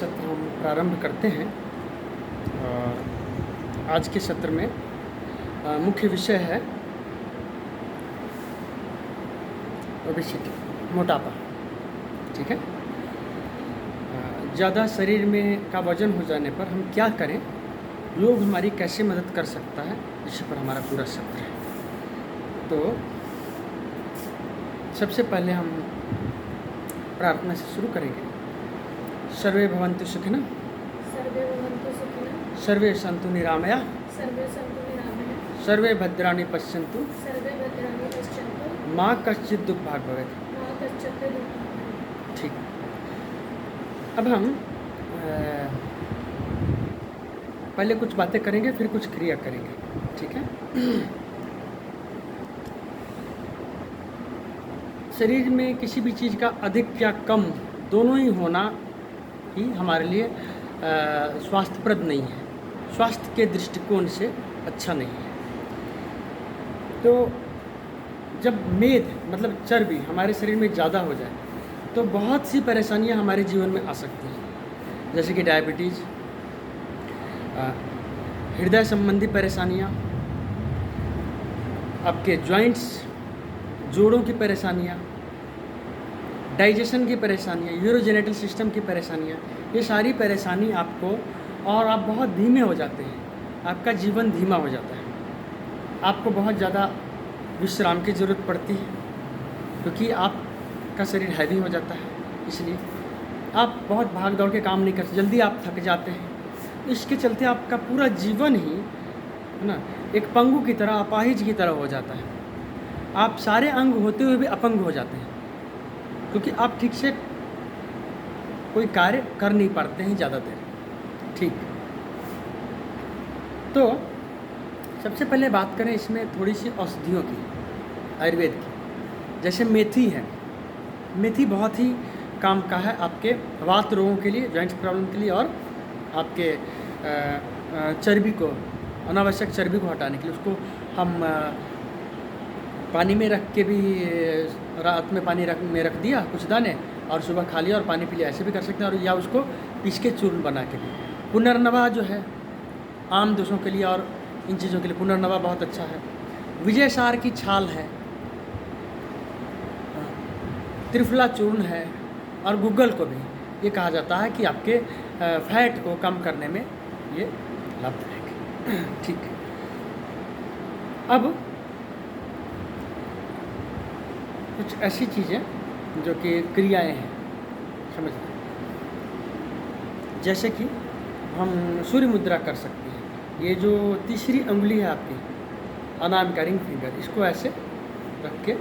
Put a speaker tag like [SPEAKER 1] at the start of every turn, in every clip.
[SPEAKER 1] सत्र हम प्रारंभ करते हैं। और आज के सत्र में मुख्य विषय है ओबेसिटी, मोटापा। ठीक है। ज़्यादा शरीर में का वजन हो जाने पर हम क्या करें, योग हमारी कैसे मदद कर सकता है, इस पर हमारा पूरा सत्र है। तो सबसे पहले हम प्रार्थना से शुरू करेंगे। सर्वे भवन्तु सुखिनः,
[SPEAKER 2] सर्वे भवन्तु सुखिनः,
[SPEAKER 1] सर्वे सन्तु निरामया,
[SPEAKER 2] सर्वे सन्तु निरामया,
[SPEAKER 1] सर्वे भद्राणि पश्यन्तु,
[SPEAKER 2] सर्वे भद्राणि पश्यन्तु,
[SPEAKER 1] माँ कश्चित् दुःखभाग् भवेत्।
[SPEAKER 2] मा कश्चित् दुःखभाग् भवेत्।
[SPEAKER 1] ठीक। अब हम पहले कुछ बातें करेंगे, फिर कुछ क्रिया करेंगे। ठीक है। शरीर में किसी भी चीज़ का अधिक या कम दोनों ही होना ही हमारे लिए स्वास्थ्यप्रद नहीं है, स्वास्थ्य के दृष्टिकोण से अच्छा नहीं है। तो जब मेद मतलब चर्बी हमारे शरीर में ज़्यादा हो जाए तो बहुत सी परेशानियां हमारे जीवन में आ सकती हैं, जैसे कि डायबिटीज़, हृदय संबंधी परेशानियां, आपके जॉइंट्स, जोड़ों की परेशानियां, डाइजेशन की परेशानियां, यूरोजेनेटल सिस्टम की परेशानियां, ये सारी परेशानी आपको, और आप बहुत धीमे हो जाते हैं, आपका जीवन धीमा हो जाता है, आपको बहुत ज़्यादा विश्राम की ज़रूरत पड़ती है क्योंकि आपका शरीर हैवी हो जाता है, इसलिए आप बहुत भाग दौड़ के काम नहीं करते, जल्दी आप थक जाते हैं। इसके चलते आपका पूरा जीवन ही है ना एक पंगु की तरह, अपाहिज की तरह हो जाता है। आप सारे अंग होते हुए भी अपंग हो जाते हैं क्योंकि आप ठीक से कोई कार्य कर नहीं पाते हैं ज़्यादा देर। ठीक। तो सबसे पहले बात करें इसमें थोड़ी सी औषधियों की, आयुर्वेद की। जैसे मेथी है, मेथी बहुत ही काम का है आपके वात रोगों के लिए, जॉइंट्स प्रॉब्लम के लिए, और आपके चर्बी को, अनावश्यक चर्बी को हटाने के लिए। उसको हम पानी में रख के भी, रात में पानी में रख दिया कुछ दाने और सुबह खा लिया और पानी पी लिया, ऐसे भी कर सकते हैं। और या उसको पीस के चूर्ण बना के भी। पुनर्नवा जो है आम दोषों के लिए और इन चीज़ों के लिए पुनर्नवा बहुत अच्छा है। विजयसार की छाल है, त्रिफला चूर्ण है, और गूगल को भी ये कहा जाता है कि आपके फैट को कम करने में ये लाभदायक है। ठीक। अब कुछ ऐसी चीज़ें जो कि क्रियाएं हैं, समझ लें। जैसे कि हम सूर्य मुद्रा कर सकते हैं। ये जो तीसरी उंगली है आपकी अनामिका, रिंग फिंगर, इसको ऐसे रख के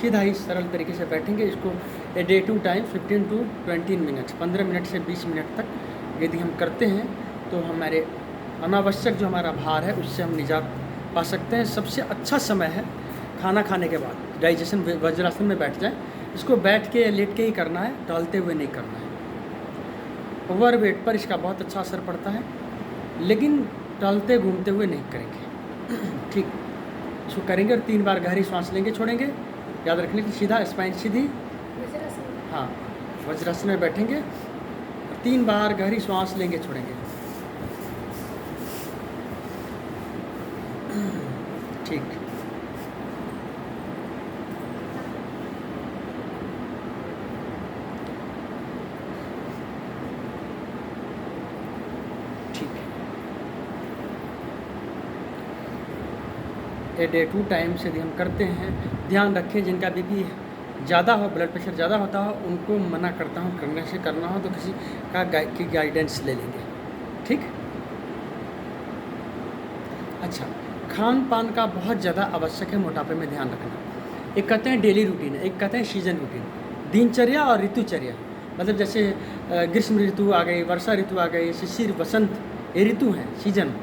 [SPEAKER 1] सीधा ही सरल तरीके से बैठेंगे। इसको a day two time 15 to 20 minute, 15 minute से 20 मिनट तक यदि हम करते हैं तो हमारे अनावश्यक जो हमारा भार है उससे हम निजात पा सकते हैं। सबसे अच्छा समय है खाना खाने के बाद, डाइजेशन वज्रासन में बैठ जाए। इसको बैठ के या लेट के ही करना है, टहलते हुए नहीं करना है। ओवर वेट पर इसका बहुत अच्छा असर पड़ता है, लेकिन टहलते घूमते हुए नहीं करेंगे। ठीक। इसको करेंगे और 3 बार गहरी सांस लेंगे, छोड़ेंगे। याद रखने की सीधा स्पाइन सीधी,
[SPEAKER 2] वज्रासन।
[SPEAKER 1] हाँ, वज्रासन में बैठेंगे, 3 बार गहरी सांस लेंगे, छोड़ेंगे। ठीक। ठीक है। ए डे टू टाइम से यदि हम करते हैं, ध्यान रखें जिनका बीपी ज़्यादा हो, ब्लड प्रेशर ज़्यादा होता हो, उनको मना करता हूँ करने से। करना हो तो किसी का की गाइडेंस ले लेंगे। ठीक। अच्छा, खान पान का बहुत ज़्यादा आवश्यक है मोटापे में, ध्यान रखना। एक कहते हैं डेली रूटीन, एक कहते हैं सीजन रूटीन। दिनचर्या और ऋतुचर्या, मतलब जैसे ग्रीष्म ऋतु आ गई, वर्षा ऋतु आ गई, शिशिर, वसंत, ये ऋतु हैं, सीजन।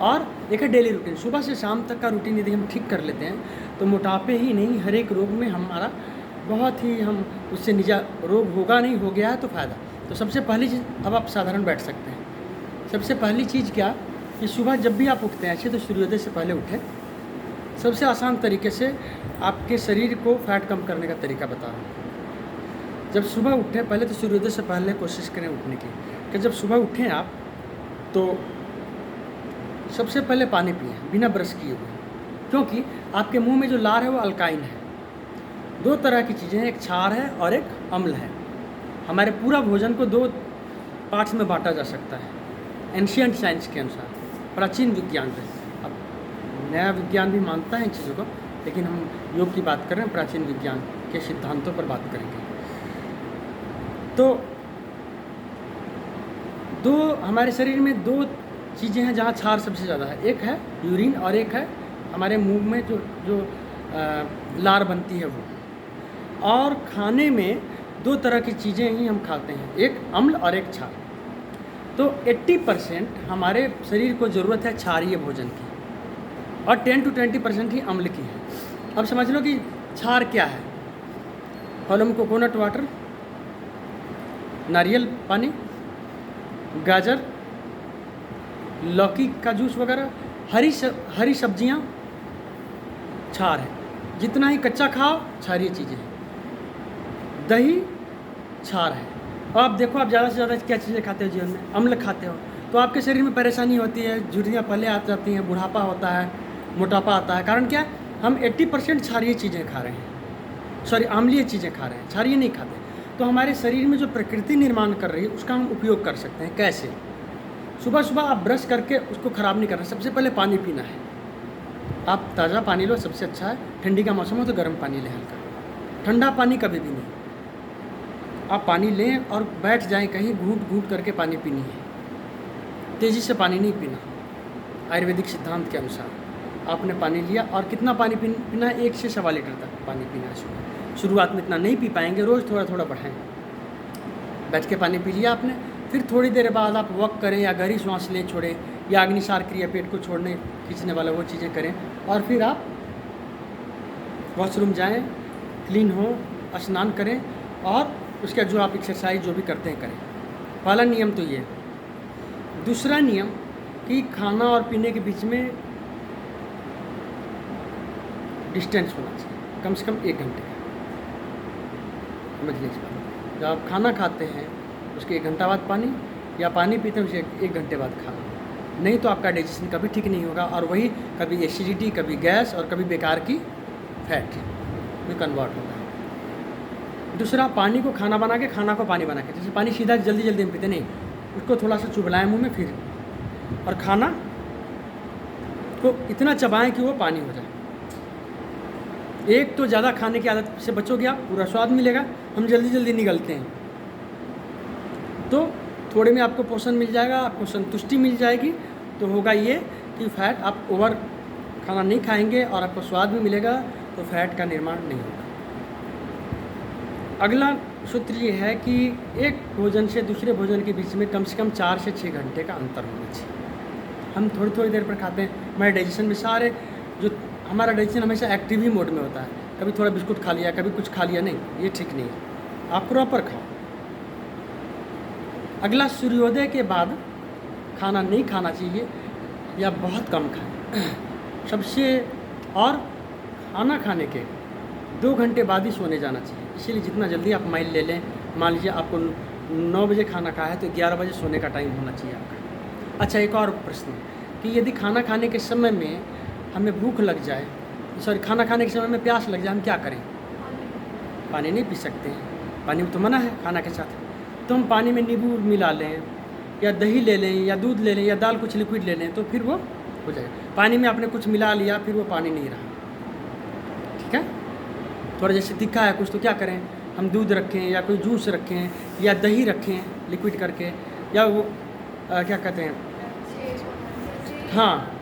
[SPEAKER 1] और एक है डेली रूटीन, सुबह से शाम तक का रूटीन यदि हम ठीक कर लेते हैं तो मोटापे ही नहीं, हर एक रोग में हमारा बहुत ही, हम उससे रोग होगा नहीं, हो गया है तो फ़ायदा। तो सबसे पहली चीज़, अब आप साधारण बैठ सकते हैं। सबसे पहली चीज़ क्या कि सुबह जब भी आप उठते हैं ऐसे तो सूर्योदय से पहले उठें। सबसे आसान तरीके से आपके शरीर को फैट कम करने का तरीका बता रहा हूँ। जब सुबह उठें, पहले तो सूर्योदय से पहले कोशिश करें उठने की, कि जब सुबह उठें आप तो सबसे पहले पानी पिएं बिना ब्रश किए हुए, क्योंकि आपके मुंह में जो लार है वो अल्काइन है। दो तरह की चीज़ें हैं, एक क्षार है और एक अम्ल है। हमारे पूरा भोजन को दो पार्ट्स में बांटा जा सकता है एंशियंट साइंस के अनुसार, प्राचीन विज्ञान से। अब नया विज्ञान भी मानता है इन चीज़ों को, लेकिन हम योग की बात कर रहे हैं, प्राचीन विज्ञान के सिद्धांतों पर बात करेंगे। तो दो हमारे शरीर में दो चीज़ें हैं जहाँ क्षार सबसे ज़्यादा है, एक है यूरिन और एक है हमारे मुंह में जो लार बनती है वो। और खाने में दो तरह की चीज़ें ही हम खाते हैं, एक अम्ल और एक क्षार। तो 80% हमारे शरीर को ज़रूरत है क्षारीय भोजन की और 10 to 20% ही अम्ल की है। अब समझ लो कि क्षार क्या है। फलों कोकोनट वाटर, नारियल पानी, गाजर, लौकी का जूस वगैरह, हरी सब्जियां क्षार है। जितना ही कच्चा खाओ क्षारीय चीज़ें हैं। दही क्षार है। और आप देखो, आप ज़्यादा से ज़्यादा क्या चीज़ें खाते हो जीवन में, अम्ल खाते हो, तो आपके शरीर में परेशानी होती है, झुर्रियाँ पहले आ जाती हैं, बुढ़ापा होता है, मोटापा आता है। कारण क्या है? हम 80% क्षारीय चीज़ें खा रहे हैं, सॉरी अम्लीय चीज़ें खा रहे हैं, क्षारीय नहीं खाते। तो हमारे शरीर में जो प्रकृति निर्माण कर रही है उसका हम उपयोग कर सकते हैं। कैसे? सुबह सुबह आप ब्रश करके उसको ख़राब नहीं करना। सबसे पहले पानी पीना है। आप ताज़ा पानी लो, सबसे अच्छा है। ठंडी का मौसम हो तो गर्म पानी लें हल्का, ठंडा पानी कभी भी नहीं। आप पानी लें और बैठ जाएं कहीं, घूंट घूंट करके पानी पीनी है। तेज़ी से पानी नहीं पीना। आयुर्वेदिक सिद्धांत के अनुसार आपने पानी लिया और कितना पानी पीना है? 1 से 1.25 लीटर तक पानी पीना है सुबह। शुरुआत में इतना नहीं पी पाएंगे, रोज़ थोड़ा थोड़ा बढ़ाएं। बैठ के पानी पी लिया आपने, फिर थोड़ी देर बाद आप वॉक करें या गहरी सांस लें, छोड़ें, या अग्निसार क्रिया, पेट को छोड़ने खींचने वाला वो चीज़ें करें। और फिर आप वॉशरूम जाएं, क्लीन हो, स्नान करें और उसके जो आप एक्सरसाइज जो भी करते हैं करें। पहला नियम तो ये। दूसरा नियम कि खाना और पीने के बीच में डिस्टेंस होना चाहिए, कम से कम 1 घंटे का। समझ लीजिए इस बात। जब आप खाना खाते हैं उसके 1 घंटा बाद पानी, या पानी पीते हैं उसे 1 घंटे बाद खाना, नहीं तो आपका डाइजेशन कभी ठीक नहीं होगा। और वही कभी एसिडिटी, कभी गैस और कभी बेकार की फैट में कन्वर्ट होगा। दूसरा, पानी को खाना बना के, खाना को पानी बना के। जैसे पानी सीधा जल्दी जल्दी हम पीते नहीं, उसको थोड़ा सा चुभलाएं मुँह में, फिर और खाना को इतना चबाएं कि वो पानी हो जाए। एक तो ज़्यादा खाने की आदत से बचोगे आप, पूरा स्वाद मिलेगा। हम जल्दी जल्दी निगलते हैं, तो थोड़े में आपको पोषण मिल जाएगा, आपको संतुष्टि मिल जाएगी। तो होगा ये कि फैट, आप ओवर खाना नहीं खाएंगे और आपको स्वाद भी मिलेगा, तो फैट का निर्माण नहीं होगा। अगला सूत्र ये है कि एक भोजन से दूसरे भोजन के बीच में कम से कम 4 से 6 घंटे का अंतर होना चाहिए। हम थोड़ी थोड़ी देर पर खाते हैं। हमारे डाइजेशन में सारे जो हमारा डाइजेशन हमेशा एक्टिव ही मोड में होता है। कभी थोड़ा बिस्कुट खा लिया, कभी कुछ खा लिया, नहीं, ये ठीक नहीं है। आप प्रॉपर खाओ। अगला, सूर्योदय के बाद खाना नहीं खाना चाहिए या बहुत कम खाएं सबसे। और खाना खाने के 2 घंटे बाद ही सोने जाना चाहिए। इसीलिए जितना जल्दी आप माइल ले लें, मान लीजिए आपको 9 बजे खाना खाया है तो 11 बजे सोने का टाइम होना चाहिए आपका। अच्छा, एक और प्रश्न कि यदि खाना खाने के समय में हमें भूख लग जाए, सॉरी खाना खाने के समय में प्यास लग जाए, हम क्या करें? पानी नहीं पी सकते हैं, पानी तो मना है खाना के साथ। तो हम पानी में नींबू मिला लें, या दही ले लें, या दूध ले लें, या दाल कुछ लिक्विड ले लें, तो फिर वो हो जाएगा। पानी में आपने कुछ मिला लिया, फिर वो पानी नहीं रहा। ठीक है? थोड़ा जैसे तीखा है कुछ, तो क्या करें? हम दूध रखें, या कोई जूस रखें, या दही रखें लिक्विड करके, या वो क्या कहते हैं, हाँ,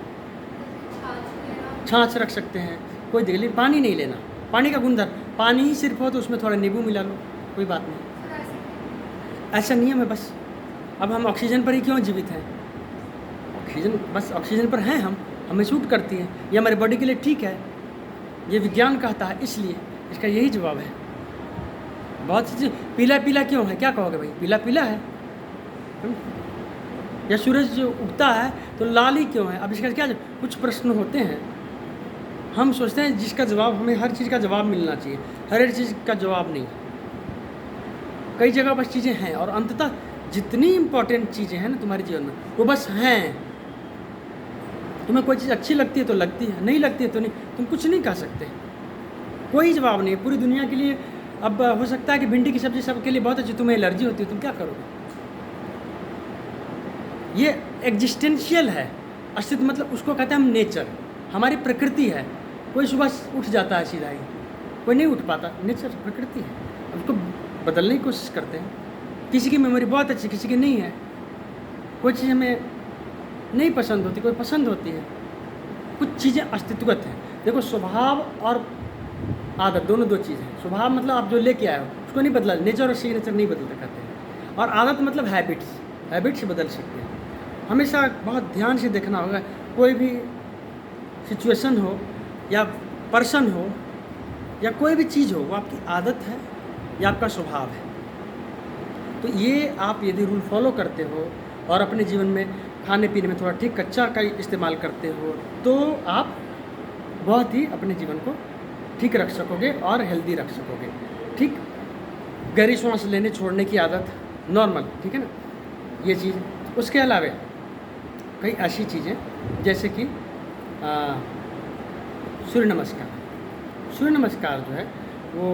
[SPEAKER 1] छाछ रख सकते हैं। कोई दिक्कत नहीं, पानी नहीं लेना। पानी का गुणधर्म, पानी ही सिर्फ हो तो उसमें थोड़ा नींबू मिला लो, कोई बात नहीं। ऐसा नियम है बस। अब हम ऑक्सीजन पर ही क्यों जीवित हैं? ऑक्सीजन, बस ऑक्सीजन पर हैं हम, हमें सूट करती है, ये हमारे बॉडी के लिए ठीक है, ये विज्ञान कहता है। इसलिए इसका यही जवाब है। बहुत सी चीज़, पीला पीला क्यों है? क्या कहोगे भाई? पीला पीला है। या सूरज जो उगता है तो लाल ही क्यों है? अब इसका क्या, कुछ प्रश्न होते हैं, हम सोचते हैं जिसका जवाब, हमें हर चीज़ का जवाब मिलना चाहिए। हर एक चीज़ का जवाब नहीं। कई जगह बस चीज़ें हैं, और अंततः जितनी इम्पोर्टेंट चीज़ें हैं ना तुम्हारे जीवन में वो बस हैं। तुम्हें कोई चीज़ अच्छी लगती है तो लगती है, नहीं लगती है तो नहीं, तुम कुछ नहीं कह सकते, कोई जवाब नहीं है पूरी दुनिया के लिए। अब हो सकता है कि भिंडी की सब्ज़ी सबके लिए बहुत अच्छी, तुम्हें एलर्जी होती है, तुम क्या करोगे? ये एग्जिस्टेंशियल है, अस्तित्व मतलब उसको कहते हैं हम नेचर, हमारी प्रकृति है। कोई सुबह उठ जाता है सीधा ही, कोई नहीं उठ पाता, नेचर प्रकृति है। अब उसको बदलने की कोशिश करते हैं। किसी की मेमोरी बहुत अच्छी, किसी की नहीं है। कोई चीज़ हमें नहीं पसंद होती, कोई पसंद होती है। कुछ चीज़ें अस्तित्वगत हैं। देखो, स्वभाव और आदत दोनों दो चीज़ हैं। स्वभाव मतलब आप जो लेके आए हो उसको नहीं बदला, नेचर और सिग्नेचर नहीं बदलते कहते हैं। और आदत मतलब हैबिट्स बदल सकते हैं। हमेशा बहुत ध्यान से देखना होगा, कोई भी सिचुएशन हो या पर्सन हो या कोई भी चीज़ हो, वो आपकी आदत है या आपका स्वभाव है। तो ये आप यदि रूल फॉलो करते हो और अपने जीवन में खाने पीने में थोड़ा ठीक कच्चा का इस्तेमाल करते हो, तो आप बहुत ही अपने जीवन को ठीक रख सकोगे और हेल्दी रख सकोगे। ठीक, गहरी सांस लेने छोड़ने की आदत नॉर्मल, ठीक है ना, ये चीज़। उसके अलावा कई ऐसी चीज़ें जैसे कि सूर्य नमस्कार। सूर्य नमस्कार जो है वो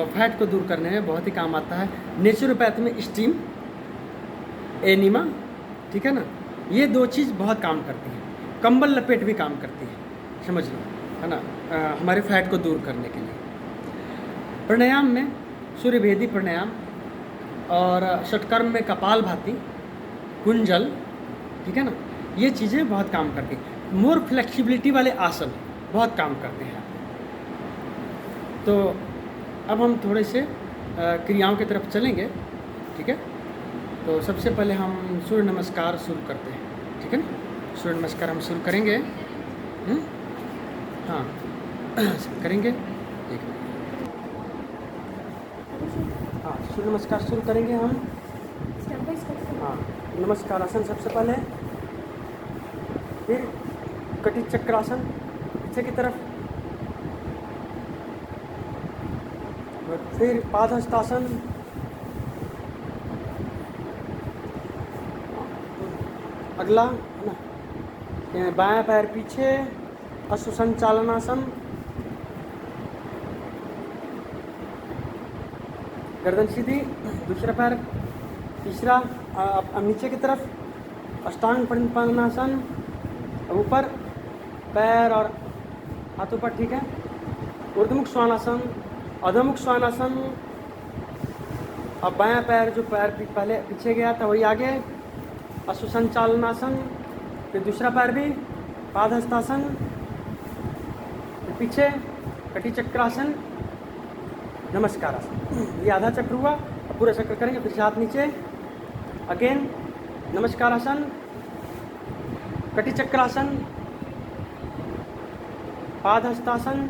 [SPEAKER 1] फैट को दूर करने में बहुत ही काम आता है। नेचुरोपैथी में स्टीम, एनिमा, ठीक है ना, ये दो चीज़ बहुत काम करती हैं। कंबल लपेट भी काम करती है, समझ लो, है ना, हमारे फैट को दूर करने के लिए। प्राणायाम में सूर्यभेदी प्राणायाम और षटकर्म में कपालभाति, कुंजल, ठीक है ना, ये चीज़ें बहुत काम करती हैं। मोर फ्लेक्सिबिलिटी वाले आसन बहुत काम करते हैं। तो अब हम थोड़े से क्रियाओं की तरफ चलेंगे, ठीक है। तो सबसे पहले हम सूर्य नमस्कार शुरू करते हैं, ठीक है ना। सूर्य नमस्कार हम शुरू करेंगे, हाँ करेंगे, एक मिनट। हाँ, सूर्य नमस्कार शुरू करेंगे हम। हाँ, नमस्कार आसन सबसे पहले, फिर कटी चक्रासन पीछे की तरफ, और फिर पादहस्तासन, अगला है ना, बायां पैर पीछे, अश्वसंचालनासन, गर्दन सीधी, दूसरा पैर, तीसरा अब नीचे की तरफ, अष्टांग परिनिपानासन, ऊपर पैर और हाथों पर, ठीक है। ऊर्ध्वमुख श्वानासन, अधोमुख श्वानासन। अब बायां पैर जो पैर पहले पीछे गया था वही आगे, अश्वसंचालनासन, फिर दूसरा पैर भी, पादहस्तासन, फिर पीछे कटी चक्रासन, नमस्कारासन। ये आधा चक्र हुआ। अब पूरा चक्र करेंगे, फिर से हाथ नीचे, अगेन नमस्कारासन, कटी चक्रासन, पादहस्तासन,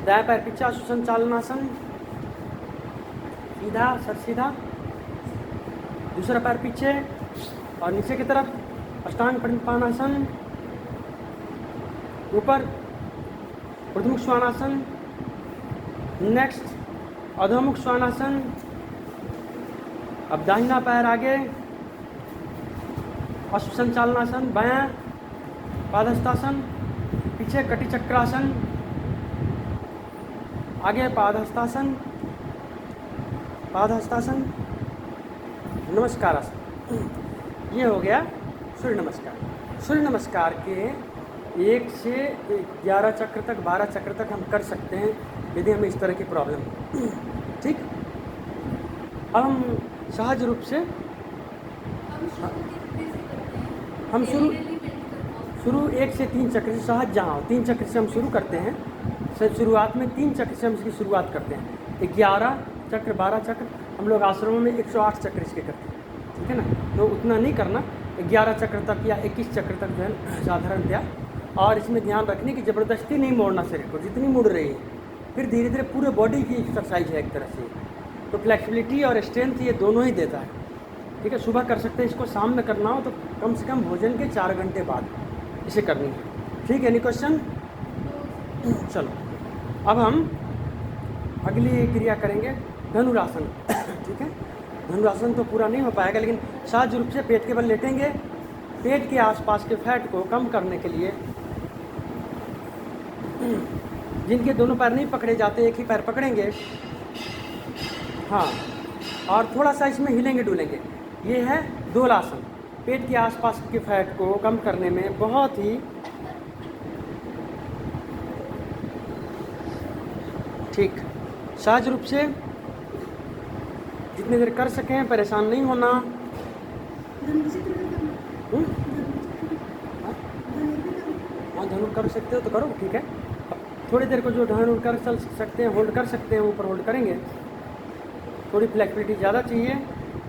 [SPEAKER 1] दायां पैर पीछे, अश्वसंचालनासन, सीधा सर सीधा, दूसरा पैर पीछे और नीचे की तरफ, अष्टांग परिनिपानासन, ऊपर ऊर्ध्वमुख श्वानासन, नेक्स्ट अधोमुख श्वानासन। अब दाहिना पैर आगे, अश्वसंचालनासन, बायां पादहस्तासन, पीछे कटी चक्रासन, आगे पादहस्तासन, पादहस्तासन, नमस्कारासन। ये हो गया सूर्य नमस्कार। सूर्य नमस्कार के 1 से 11 चक्र तक, 12 चक्र तक हम कर सकते हैं यदि हमें इस तरह की प्रॉब्लम हो, ठीक। अब हम सहज रूप से हम शुरू 1 से 3 चक्र से, सहज जहाँ हो 3 चक्र से हम शुरू करते हैं। शुरुआत में 3 चक्र से हम इसकी शुरुआत करते हैं। 11 चक्र, 12 चक्र, हम लोग आश्रमों में 108 चक्र इसके करते हैं, ठीक है ना। तो उतना नहीं करना, 11 चक्र तक या 21 चक्र तक जो है साधारणतया। और इसमें ध्यान रखने की ज़बरदस्ती नहीं मोड़ना शरीर को, जितनी मुड़ रही है, फिर धीरे धीरे पूरे बॉडी की एक्सरसाइज है एक तरह से। तो फ्लेक्सिबिलिटी और स्ट्रेंथ ये दोनों ही देता है, ठीक है। सुबह कर सकते हैं इसको, शाम में करना हो तो कम से कम भोजन के 4 घंटे बाद इसे करनी है, ठीक है। Any question? चलो अब हम अगली क्रिया करेंगे धनुरासन। ठीक है, धनुरासन तो पूरा नहीं हो पाएगा, लेकिन सहज रूप से पेट के बल लेटेंगे। पेट के आसपास के फैट को कम करने के लिए जिनके दोनों पैर नहीं पकड़े जाते, एक ही पैर पकड़ेंगे। हाँ, और थोड़ा सा इसमें हिलेंगे डुलेंगे। ये है दोलासन। पेट के आसपास के फैट को कम करने में बहुत ही ठीक सहज रूप से जितनी देर कर सकें, परेशान नहीं होना। हाँ, धनु कर सकते हो तो करो, ठीक है। थोड़ी देर को जो धनु कर चल सकते हैं, होल्ड कर सकते हैं, ऊपर होल्ड करेंगे। थोड़ी फ्लेक्सिबिलिटी ज़्यादा चाहिए।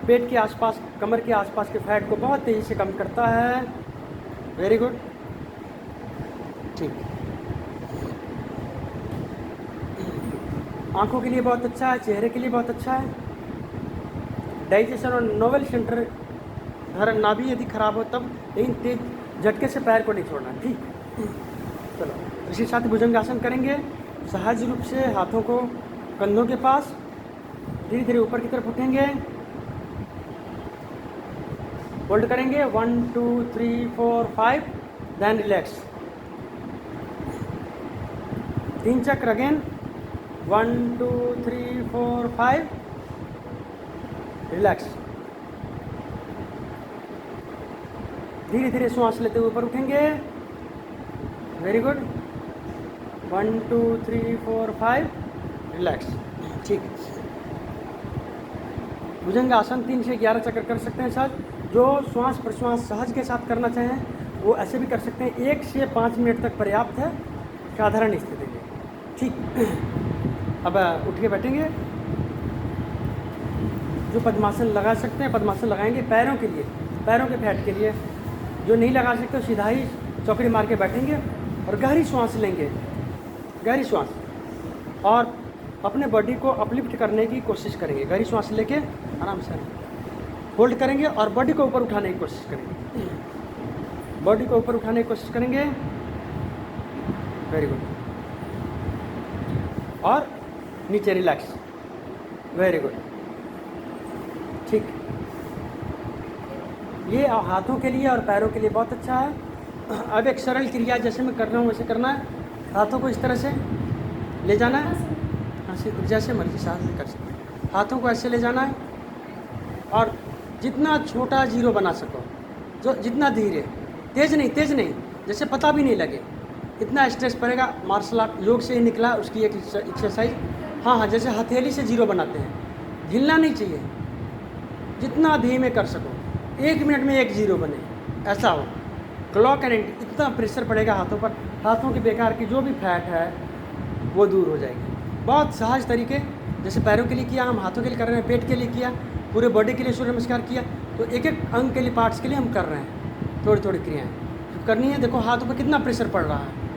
[SPEAKER 1] पेट के आसपास, कमर के आसपास के फैट को बहुत तेज़ी से कम करता है। वेरी गुड, ठीक। आंखों के लिए बहुत अच्छा है, चेहरे के लिए बहुत अच्छा है। डाइजेशन और नोवल सेंटर धरण नाभि यदि खराब हो तब, लेकिन तेज झटके से पैर को नहीं छोड़ना। ठीक, चलो इसी साथ भुजंगासन करेंगे। सहज रूप से हाथों को कंधों के पास धीरे धीरे ऊपर की तरफ उठेंगे, होल्ड करेंगे 1 2 3 4 5, देन रिलैक्स। 3 चक्र अगेन, 1 2 3 4 5, रिलैक्स। धीरे धीरे श्वास लेते हुए ऊपर उठेंगे। Very good, 1 2 3 4 5, relax. ठीक, भुजंगासन 3 से 11 चक्कर कर सकते हैं साथ। जो श्वास प्रश्वास सहज के साथ करना चाहें वो ऐसे भी कर सकते हैं। 1 से 5 मिनट तक पर्याप्त है साधारण स्थिति में। ठीक, अब उठ के बैठेंगे। जो पद्मासन लगा सकते हैं पद्मासन लगाएंगे पैरों के लिए, पैरों के फैट के लिए। जो नहीं लगा सकते तो सीधा ही चौकड़ी मार के बैठेंगे और गहरी श्वास लेंगे, गहरी श्वास, और अपने बॉडी को अपलिफ्ट करने की कोशिश करेंगे। गहरी श्वास लेके आराम से होल्ड करेंगे और बॉडी को ऊपर उठाने की कोशिश करेंगे। बॉडी को ऊपर उठाने की कोशिश करेंगे। वेरी गुड, और नीचे रिलैक्स। वेरी गुड, ठीक। ये हाथों के लिए और पैरों के लिए बहुत अच्छा है। अब एक सरल क्रिया जैसे मैं कर रहा हूँ वैसे करना है। हाथों को इस तरह से ले जाना है, हाँ, जैसे मर्जी साथ में कर सकते हैं। हाथों को ऐसे ले जाना है और जितना छोटा जीरो बना सको, जो जितना धीरे, तेज नहीं, जैसे पता भी नहीं लगे, इतना स्ट्रेस पड़ेगा। मार्शल आर्ट योग से ही निकला, उसकी एक एक्सरसाइज। हाँ, जैसे हथेली से जीरो बनाते हैं, हिलना नहीं चाहिए, जितना धीमे कर सको। 1 मिनट में 1 जीरो बने, ऐसा हो। क्लॉक एंड इतना प्रेशर पड़ेगा हाथों पर, हाथों की बेकार की जो भी फैट है वो दूर हो जाएगी। बहुत सहज तरीके, जैसे पैरों के लिए किया, हम हाथों के लिए कर रहे हैं, पेट के लिए किया, पूरे बॉडी के लिए सूर्य नमस्कार किया, तो एक एक अंग के लिए, पार्ट्स के लिए हम कर रहे हैं। थोड़ी थोड़ी क्रियाएँ करनी है। देखो हाथों पर कितना प्रेशर पड़ रहा है।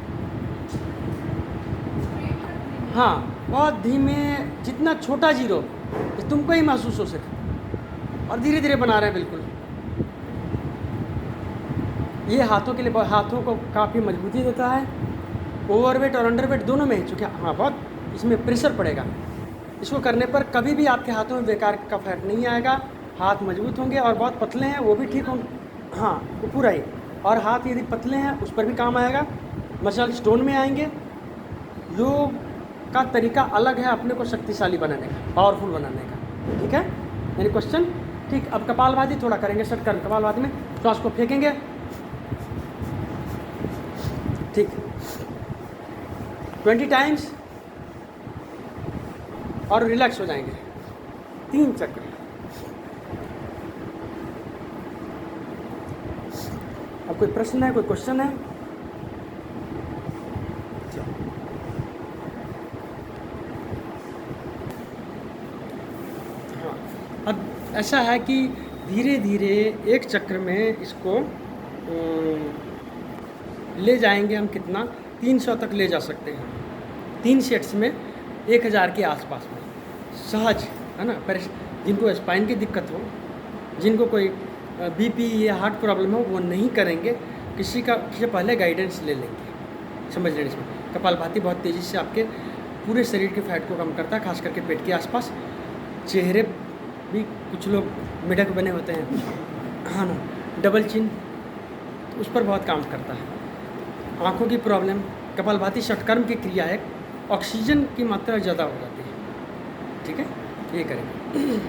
[SPEAKER 1] हाँ, बहुत धीमे, जितना छोटा जीरो तुमको ही महसूस हो सके, और धीरे धीरे बना रहे हैं। बिल्कुल ये हाथों के लिए, हाथों को काफ़ी मजबूती देता है। ओवरवेट और अंडरवेट दोनों में ही, चूँकि हाँ बहुत इसमें प्रेशर पड़ेगा। इसको करने पर कभी भी आपके हाथों में बेकार का फैट नहीं आएगा। हाथ मजबूत होंगे, और बहुत पतले हैं वो भी ठीक होंगे। हाँ, वो पूरा ही। और हाथ यदि पतले हैं उस पर भी काम आएगा, मसल स्टोन में आएंगे। योग का तरीका अलग है अपने को शक्तिशाली बनाने का, पावरफुल बनाने का। ठीक है, यानी क्वेश्चन। ठीक, अब कपालभाति थोड़ा करेंगे, शट कर। कपालभाति में श्वास को फेंकेंगे। ठीक, 20 टाइम्स, और रिलैक्स हो जाएंगे। 3 चक्र। अब कोई प्रश्न है, कोई क्वेश्चन है? हाँ, अब ऐसा है कि धीरे धीरे एक चक्र में इसको ले जाएंगे हम। कितना? 300 तक ले जा सकते हैं। 3 सेट्स में 1000 के आसपास में, सहज है ना। पर जिनको स्पाइन की दिक्कत हो, जिनको कोई बीपी या हार्ट प्रॉब्लम हो, वो नहीं करेंगे। किसी से पहले गाइडेंस ले लेंगे, समझ लेने इसमें। कपालभाति बहुत तेज़ी से आपके पूरे शरीर के फैट को कम करता है, खास करके पेट के आसपास। चेहरे भी कुछ लोग मिडक बने होते हैं, हाँ ना, डबल चिन, तो उस पर बहुत काम करता है। आँखों की प्रॉब्लम, कपालभाति षटकर्म की क्रिया है, ऑक्सीजन की मात्रा ज़्यादा हो जाती है, ठीक है, ये करेंगे।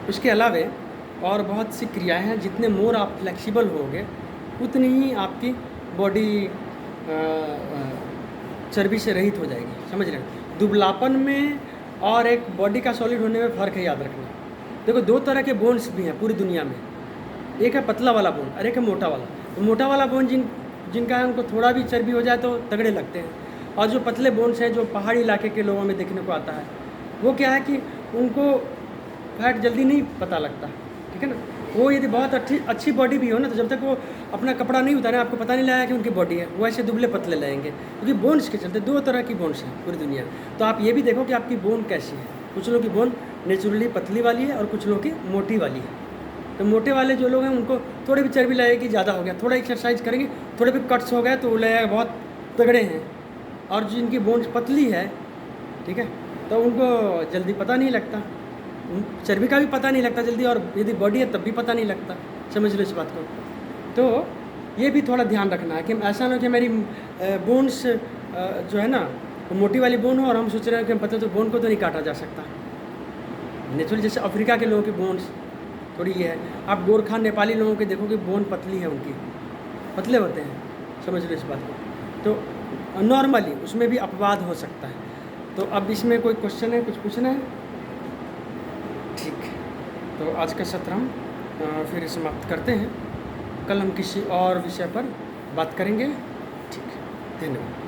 [SPEAKER 1] उसके अलावे और बहुत सी क्रियाएं हैं, जितने मोर आप फ्लेक्सिबल होगे उतनी ही आपकी बॉडी चर्बी से रहित हो जाएगी, समझ रहे हैं। दुबलापन में और एक बॉडी का सॉलिड होने में फ़र्क है, याद रखना। देखो, दो तरह के बोन्स भी हैं पूरी दुनिया में, एक है पतला वाला बोन और एक है मोटा वाला। तो मोटा वाला बोन जिनका है उनको थोड़ा भी चर्बी हो जाए तो तगड़े लगते हैं, और जो पतले बोन्स हैं जो पहाड़ी इलाके के लोगों में देखने को आता है, वो क्या है कि उनको फैट जल्दी नहीं पता लगता, ठीक है ना। वो यदि बहुत अच्छी बॉडी भी हो ना, तो जब तक वो अपना कपड़ा नहीं उतारे आपको पता नहीं लगेगा कि उनकी बॉडी है, वो ऐसे दुबले पतले लगेंगे, क्योंकि बोन्स के चलते दो तरह की बोन्स हैं पूरी दुनिया। तो आप ये भी देखो कि आपकी बोन कैसी है। कुछ लोगों की बोन नेचुरली पतली वाली है और कुछ लोगों की मोटी वाली है। तो मोटे वाले जो लोग हैं उनको थोड़ी भी चर्बी लगेगी, ज़्यादा हो गया, थोड़ा एक्सरसाइज करेंगे, थोड़े भी कट्स हो गए तो वो लगेगा बहुत तगड़े हैं। और जिनकी बोन्स पतली है, ठीक है, तो उनको जल्दी पता नहीं लगता, चर्बी का भी पता नहीं लगता जल्दी, और यदि बॉडी है तब भी पता नहीं लगता, समझ लो इस बात को। तो ये भी थोड़ा ध्यान रखना है कि ऐसा ना कि मेरी बोन्स जो है ना वो मोटी वाली बोन हो और हम सोच रहे हैं कि हम पता, तो बोन को तो नहीं काटा जा सकता नेचुरली। जैसे अफ्रीका के लोगों की बोन्स थोड़ी ये है, आप गोरखा नेपाली लोगों के देखोगे बोन पतली है, उनकी पतले होते हैं, समझ लो इस बात को। तो नॉर्मली उसमें भी अपवाद हो सकता है। तो अब इसमें कोई क्वेश्चन है, कुछ पूछना है? ठीक, तो आज का सत्र हम फिर समाप्त करते हैं। कल हम किसी और विषय पर बात करेंगे। ठीक, धन्यवाद।